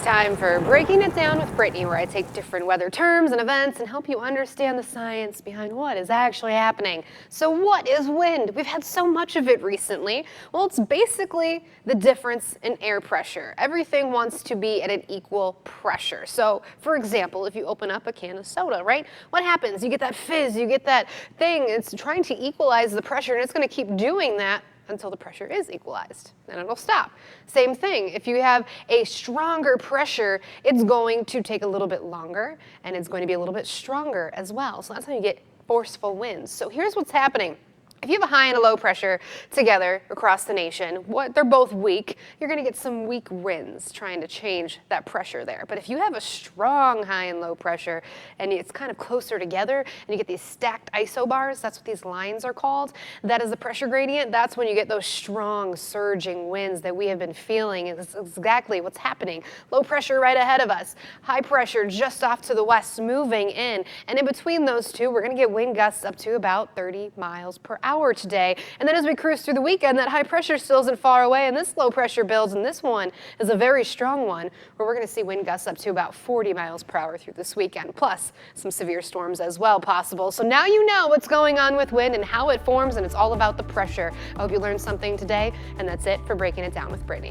time for Breaking It Down with Brittney, where I take different weather terms and events and help you understand the science behind what is actually happening. So what is wind? We've had so much of it recently. Well, it's basically the difference in air pressure. Everything wants to be at an equal pressure. So, for example, if you open up a can of soda, right? What happens? You get that fizz, you get that thing. It's trying to equalize the pressure, and it's going to keep doing that until the pressure is equalized. Then it'll stop. Same thing, if you have a stronger pressure, it's going to take a little bit longer and it's going to be a little bit stronger as well. So that's how you get forceful winds. So here's what's happening. If you have a high and a low pressure together across the nation, they're both weak, you're going to get some weak winds trying to change that pressure there. But if you have a strong high and low pressure and it's kind of closer together and you get these stacked isobars, that's what these lines are called, that is the pressure gradient, that's when you get those strong surging winds that we have been feeling. It's exactly what's happening. Low pressure right ahead of us, high pressure just off to the west moving in, and in between those two we're going to get wind gusts up to about 30 miles per hour today. And then as we cruise through the weekend, that high pressure still isn't far away and this low pressure builds, and this one is a very strong one where we're going to see wind gusts up to about 40 miles per hour through this weekend, plus some severe storms as well possible. So now you know what's going on with wind and how it forms, and it's all about the pressure. I hope you learned something today, and that's it for Breaking It Down with Brittney.